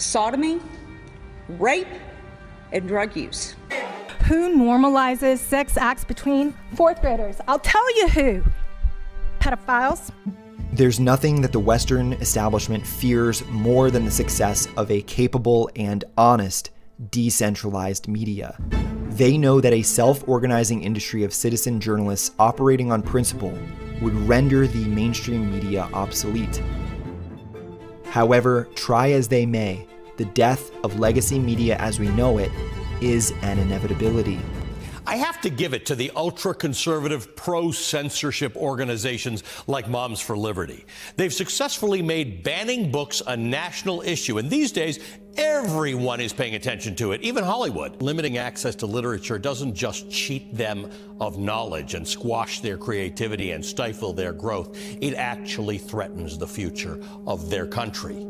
sodomy, rape, and drug use. Who normalizes sex acts between fourth graders? I'll tell you who. Pedophiles. There's nothing that the Western establishment fears more than the success of a capable and honest, decentralized media. They know that a self-organizing industry of citizen journalists operating on principle would render the mainstream media obsolete. However, try as they may, the death of legacy media as we know it is an inevitability. I have to give it to the ultra-conservative pro-censorship organizations like Moms for Liberty. They've successfully made banning books a national issue, and these days, everyone is paying attention to it, even Hollywood. Limiting access to literature doesn't just cheat them of knowledge and squash their creativity and stifle their growth. It actually threatens the future of their country,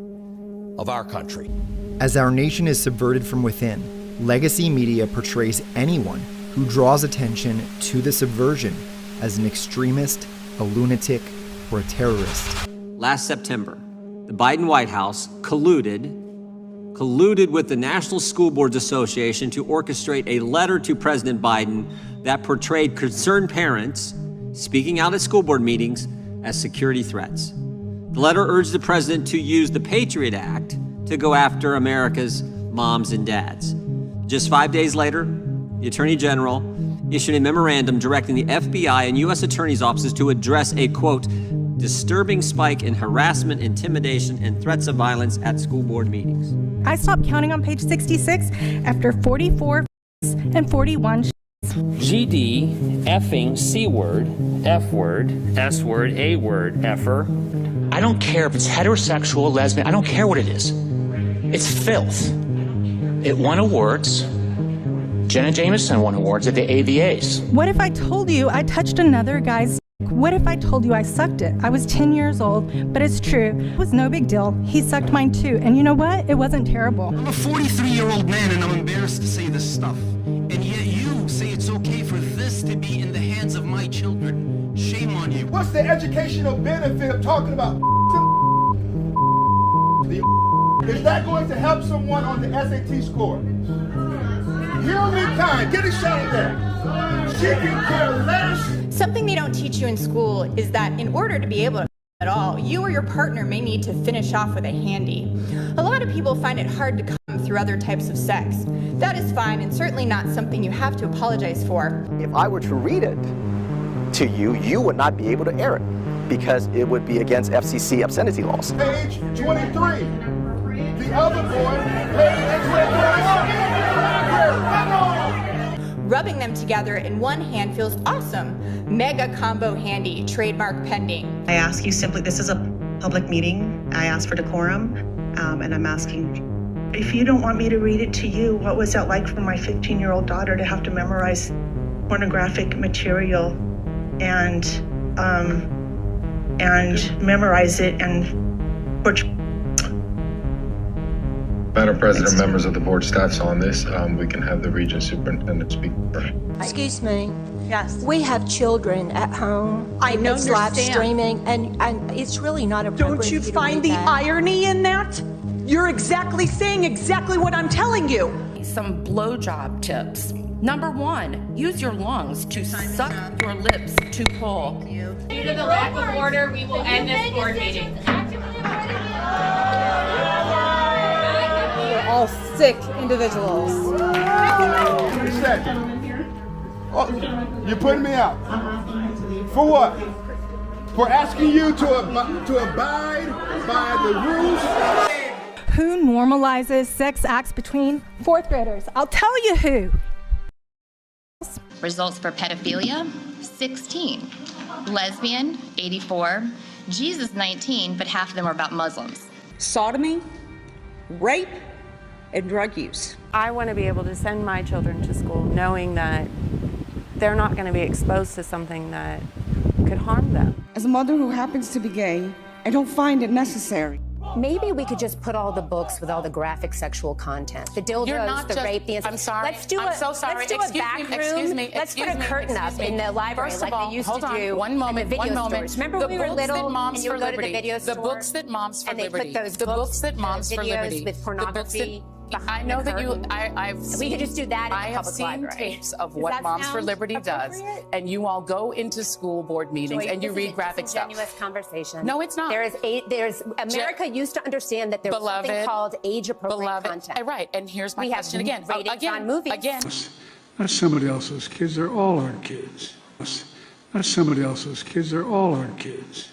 of our country. As our nation is subverted from within, legacy media portrays anyone who draws attention to the subversion as an extremist, a lunatic, or a terrorist. Last September, the Biden White House colluded with the National School Boards Association to orchestrate a letter to President Biden that portrayed concerned parents speaking out at school board meetings as security threats. The letter urged the president to use the Patriot Act to go after America's moms and dads. Just 5 days later, the Attorney General issued a memorandum directing the FBI and U.S. Attorney's offices to address a, quote, disturbing spike in harassment, intimidation, and threats of violence at school board meetings. I stopped counting on page 66 after 44 and 41 GD, effing, C word, F word, S word, A word, effer. I don't care if it's heterosexual, lesbian, I don't care what it is. It's filth. It won awards. Jenna Jameson won awards at the AVAs. What if I told you I touched another guy's? What if I told you I sucked it? I was 10 years old, but it's true. It was no big deal. He sucked mine too. And you know what? It wasn't terrible. I'm a 43-year-old man and I'm embarrassed to say this stuff. And yet you say it's okay for this to be in the hands of my children. Shame on you. What's the educational benefit of talking about Is that going to help someone on the SAT score? Hear me kind. Get a shot at that. She can care less. Something they don't teach you in school is that in order to be able to at all, you or your partner may need to finish off with a handy. A lot of people find it hard to come through other types of sex. That is fine and certainly not something you have to apologize for. If I were to read it to you, you would not be able to air it because it would be against FCC obscenity laws. Page 23. The other boy, page 23. Rubbing them together in one hand feels awesome. Mega combo handy, trademark pending. I ask you simply, this is a public meeting. I ask for decorum, and I'm asking, if you don't want me to read it to you, what was that like for my 15-year-old daughter to have to memorize pornographic material and memorize it and portray? Madam President, members of the board, staff's on this. We can have the region superintendent speak. Excuse me. Yes. We have children at home. I know. It's live streaming, and it's really not appropriate. Don't you find the irony in that? You're exactly saying exactly what I'm telling you. Some blowjob tips. Number 1, use your lungs to suck your lips to pull. Due to the lack of order, we will end this board meeting. All sick individuals. Oh, you're putting me out. For what? For asking you to abide by the rules? Who normalizes sex acts between fourth graders? I'll tell you who. Results for pedophilia, 16. Lesbian, 84. Jesus, 19, but half of them are about Muslims. Sodomy, rape, and drug use. I want to be able to send my children to school knowing that they're not going to be exposed to something that could harm them. As a mother who happens to be gay, I don't find it necessary. Maybe we could just put all the books with all the graphic sexual content, the dildos, the rape, the I'm sorry. Let's do I'm so sorry. Let's do a back room. Excuse me. Let's put a curtain up in the library First like of all, they used hold to on. do. One moment. in the video One moment. stores. Remember the when we were books little that Moms and you for would go to Liberty. the video store? The books that Moms for and they Liberty. put those the books that Moms for videos Liberty. with pornography. I know that you. I've. We could just do that in I the have public seen library. tapes of Does what that Moms for sound Liberty does, and you all go into school board meetings and you read graphic stuff. Disingenuous conversation. No, it's not. There's America used to understand that there's something called age-appropriate content. Right, and here's my we question have again. ratings on movies. Again. That's somebody else's kids. They're all our kids. That's somebody else's kids. They're all our kids.